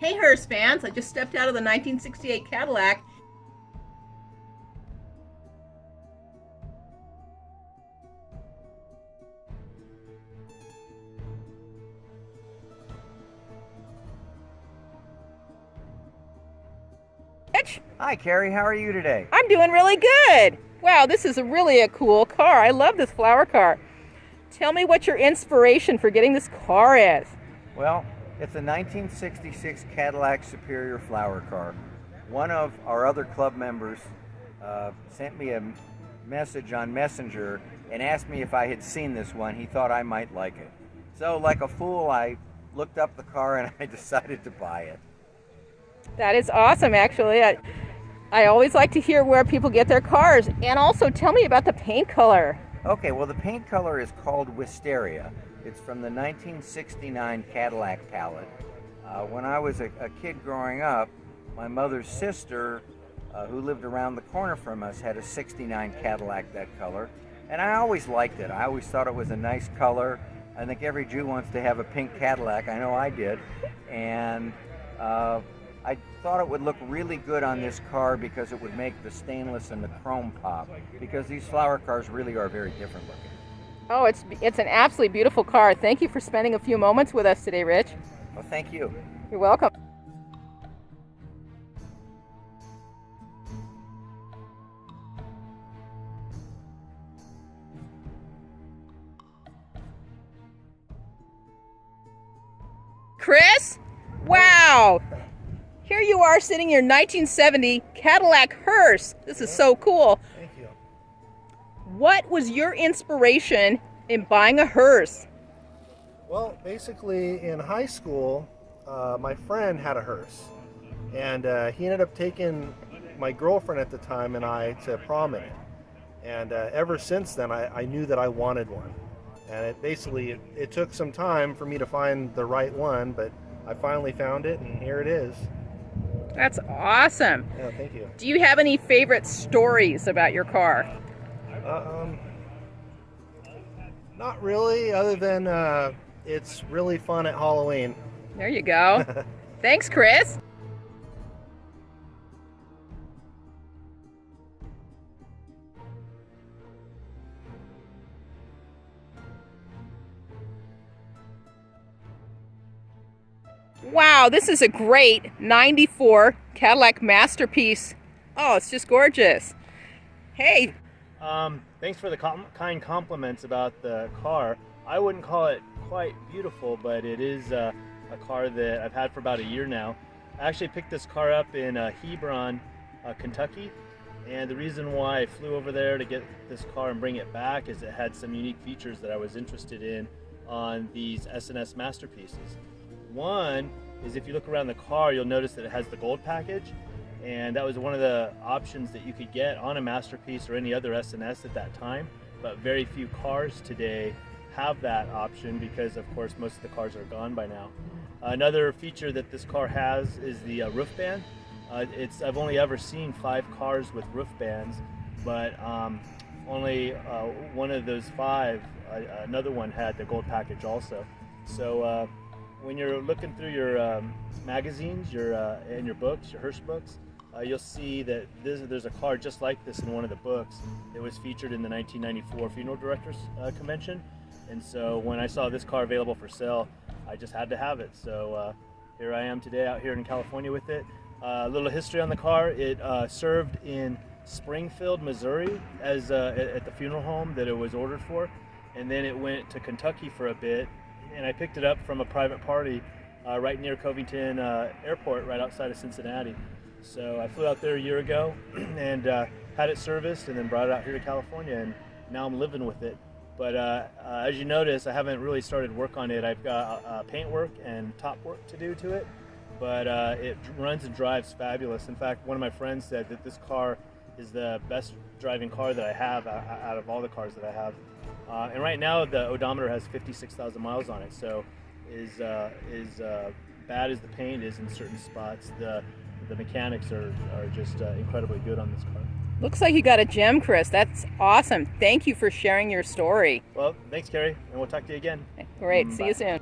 Hey Hearse fans, I just stepped out of the 1968 Cadillac. Hi, Kerri. How are you today? I'm doing really good. Wow, this is really a cool car. I love this flower car. Tell me what your inspiration for getting this car is. Well, it's a 1966 Cadillac Superior flower car. One of our other club members sent me a message on Messenger and asked me if I had seen this one. He thought I might like it. So, like a fool, I looked up the car and I decided to buy it. That is awesome, actually. I always like to hear where people get their cars. And also, tell me about the paint color. Okay, well, the paint color is called Wisteria. It's from the 1969 Cadillac palette. When I was a kid growing up, my mother's sister, who lived around the corner from us, had a 69 Cadillac that color. And I always liked it. I always thought it was a nice color. I think every Jew wants to have a pink Cadillac. I know I did. And I thought it would look really good on this car because it would make the stainless and the chrome pop, because these flower cars really are very different looking. Oh, it's an absolutely beautiful car. Thank you for spending a few moments with us today, Rich. Well, thank you. You're welcome. Chris? Wow! Here you are sitting in your 1970 Cadillac Hearse. This is so cool. Thank you. What was your inspiration in buying a Hearse? Well, basically in high school, my friend had a Hearse, and he ended up taking my girlfriend at the time and I to prom in it. And ever since then, I knew that I wanted one. And it took some time for me to find the right one, but I finally found it, and here it is. That's awesome. Yeah, thank you. Do you have any favorite stories about your car? Not really, other than it's really fun at Halloween. There you go. Thanks, Chris. Wow, this is a great 94 Cadillac masterpiece. Oh, it's just gorgeous. Hey. Thanks for the kind compliments about the car. I wouldn't call it quite beautiful, but it is a car that I've had for about a year now. I actually picked this car up in Hebron, Kentucky, and the reason why I flew over there to get this car and bring it back is it had some unique features that I was interested in on these S&S masterpieces. One is, if you look around the car, you'll notice that it has the gold package, and that was one of the options that you could get on a masterpiece or any other S&S at that time, but very few cars today have that option because, of course, most of the cars are gone by now. Another feature that this car has is the roof band. I've only ever seen 5 cars with roof bands, but only one of those 5, another one had the gold package also. So when you're looking through your magazines, and your books, your Hearse books, you'll see that there's a car just like this in one of the books. It was featured in the 1994 Funeral Directors Convention, and so when I saw this car available for sale, I just had to have it. So here I am today out here in California with it. A little history on the car: it served in Springfield, Missouri, as at the funeral home that it was ordered for, and then it went to Kentucky for a bit. And I picked it up from a private party right near Covington Airport, right outside of Cincinnati. So I flew out there a year ago and had it serviced, and then brought it out here to California, and now I'm living with it. But as you notice, I haven't really started work on it. I've got paint work and top work to do to it, but it runs and drives fabulous. In fact, one of my friends said that this car is the best driving car that I have out of all the cars that I have. And right now the odometer has 56,000 miles on it, so is bad as the paint is in certain spots, the mechanics are just incredibly good on this car. Looks like you got a gem, Chris. That's awesome. Thank you for sharing your story. Well, thanks, Kerri, and we'll talk to you again. Great. Bye. See you soon.